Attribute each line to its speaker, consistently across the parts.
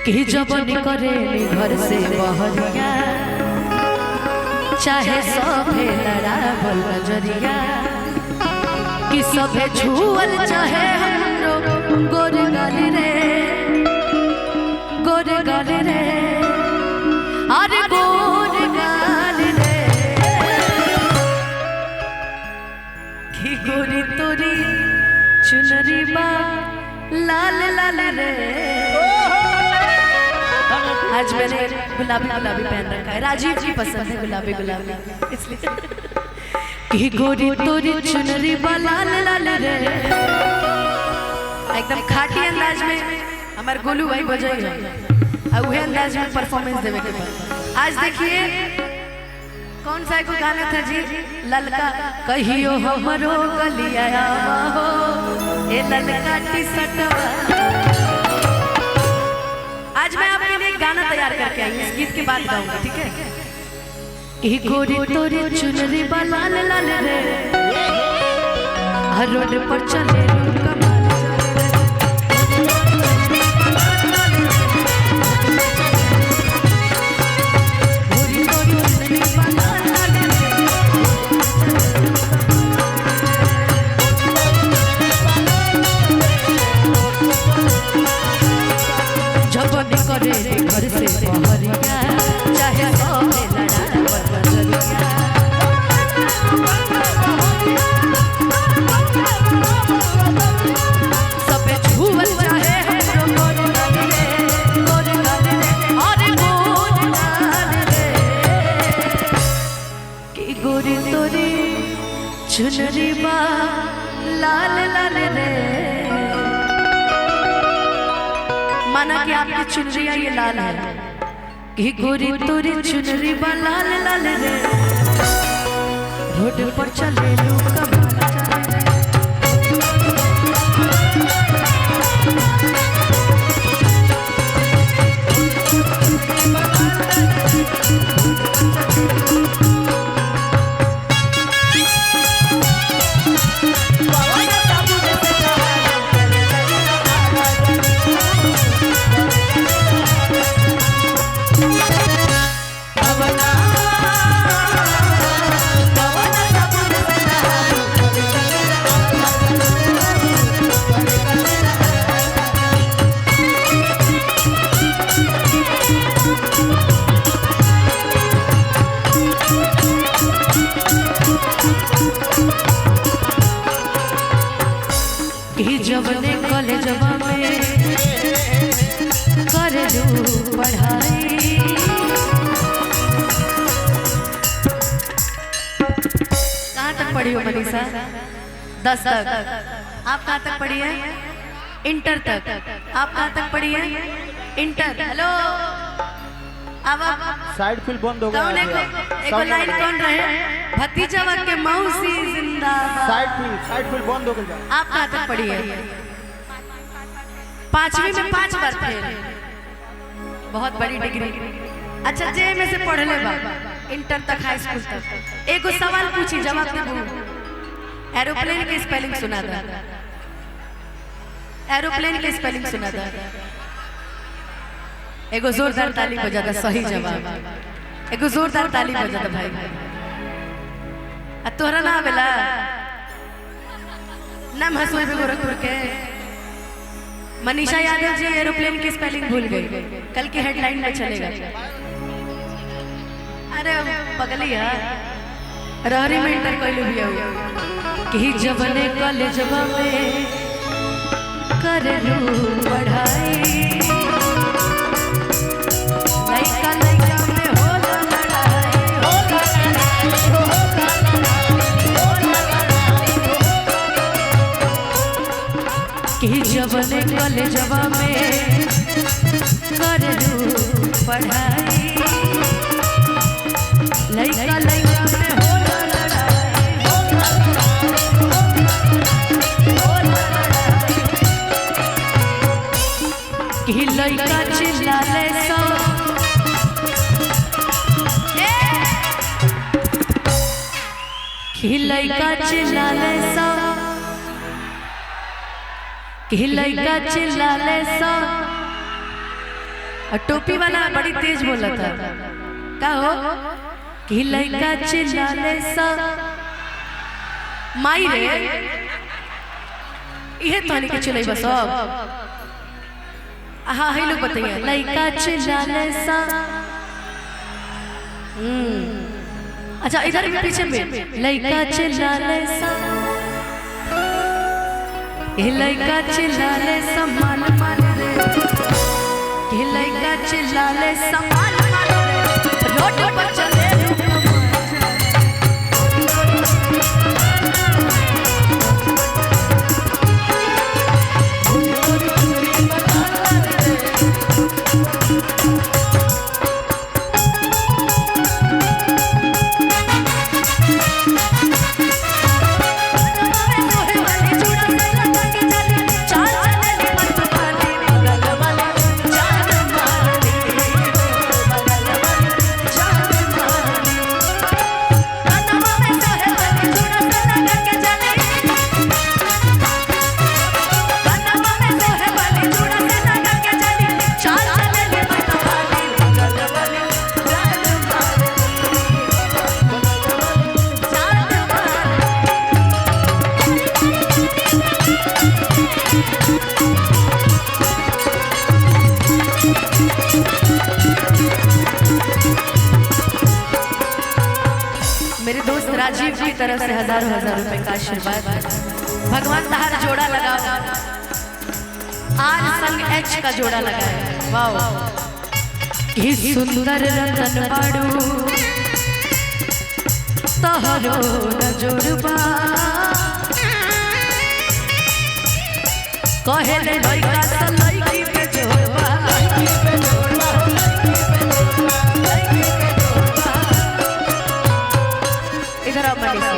Speaker 1: कि जब निकले घर से बहरिया चाहे सभे लड़ावल नजरिया कि सभे छुअल चाहे हमरो गोरे गाली रे अरे गोरे गाली रे कि गोरी तोरी चुनरी बा लाल लाल रे। आज मैंने गुलाबी गुलाबी पहन रखा है, राजीव जी पसंद है गुलाबी गुलाबी इसलिए कि गोरी तोरी चुनरी बा लाल लाल रे। एकदम खाटी अंदाज में हमारे गोलू भाई बजाई है और वही अंदाज में परफॉर्मेंस देवे के बाद। आज देखिए कौन सा को गाना था जी, ललका कहियो हमरो गलिया हो ए ललका टी-शर्टवा। आज मैं आपके लिए एक गाना तैयार करके आई, इस गीत के बाद गाऊंगा, ठीक है? कि गोरी तोरी चुनरी बा लाल लाल रे हर रोड पर चले कमाल गोरी तोरी चुनरी बा लाल लाल जब निकले घर से बहरिया चाहे सभे लड़ावल नजरिया सबे छुअल चाहे हमरो गोरे गाली रे अरे गोरे गाली रे कि गोरी तोरी चुनरी बा लाल लाल रे। माना कि आपकी चुनरिया ये लाल है कि गोरी तोरी चुनरी बा लाल लाल रे रोड पर चले लोग जवने कॉलेजवा में कर लू पढ़ाई कहाँ तक पढ़ी हो मनीषा? 10 तक। आप कहाँ तक पढ़ी है? इंटर तक। आप कहाँ तक पढ़ी है? इंटर। हेलो अब
Speaker 2: साइड फील्ड बंद हो गया।
Speaker 1: एक लाइन कौन रहे? भतीजा के मौसी जिंदाबाद।
Speaker 2: साइड फील्ड बंद हो गया।
Speaker 1: आप कहाँ तक पढ़ी है? 5वीं में 5 बार फेल, बहुत बड़ी डिग्री। अच्छा जे में से पढ़ ले बा इंटर तक, हाई स्कूल तक। एक सवाल पूछी जवाब दे। एरोप्लेन की स्पेलिंग सुना था? एरोप्लेन की स्पेलिंग सुना था? एगो जोरदार ताली बजा था। सही जवाब। एगो जोरदार ताली बजा था भाई। तोहरा ना आवेला? नाम हसुई पे गोरखपुर के मनीषा यादव जी एरोप्लेन की स्पेलिंग भूल गई, कल की हेडलाइन में चलेगा। अरे पगली है रहरी में इंटर कोई भी हो कि जवने कॉलेजवा में कर लू पढ़ाई लइका लइका में होला लड़ाई कि जवने कॉलेजवा में कर लू पढ़ाई लइका लइका में होला लड़ाई कि लइका चिल्लाले सो कि लइका चिल्लाले सो कि लइका चिल्लाले सो और टोपी वाला बड़ी तेज बोला था का हो कि लइका चिल्लाले सा माई रे इहे तोनी के चिल्लाई बस अब हाँ है लोग बताइए लइका चिल्लाले सा अच्छा इधर भी पीछे में लइका चिल्लाले सा लइका चिल्लाले सा मान मान रे लइका चिल्लाले सा मान मान रे रोड पर चले मेरे दोस्त राजीव की तरफ से हजारों रुपए का आशीर्वाद भगवान तहार जोड़ा लगाओ आर संग एच का जोड़ा लगाए वाह कि सुंदर रतन बाड़ू तहरो न जोड़बा कहेले लइका सा लइकी पे जोड़बा इधर आओ मनीषा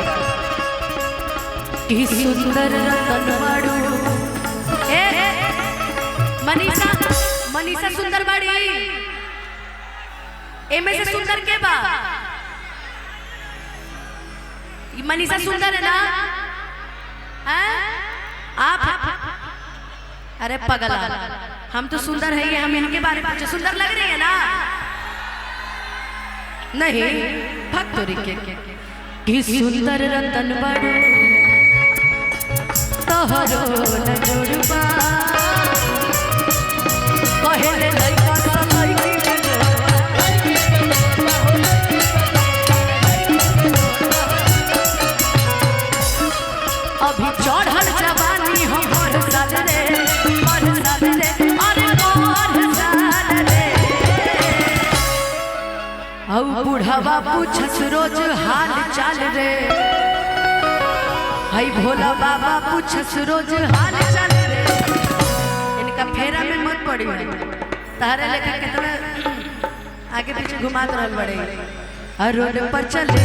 Speaker 1: कि सुंदर रतन बाड़ू ए मनीषा मनीषा सुंदर बाड़ी एमे से सुंदर के बा मनीषा सुंदर है ना हैं आप अरे पगला हम तो सुंदर है ये हम इनके बारे में पूछे सुंदर लग रही है ना नहीं भक्तोरी के कि सुंदर रतन बाड़ू तोहरो न जोड़बा कहेले लइका सा लइकी के जोड़बा अभी चढ़ल जवानी हमर साल रे अरे मोर साल रे औ बुढ़वा पूछस रोज हाल चाल रे हाय भोला बाबा पूछस रोज हाल चाल रे इनका फेरा में मत पड़ी तारे लेकर कितना आगे पीछे घुमात रहल बड़े रोड पर चले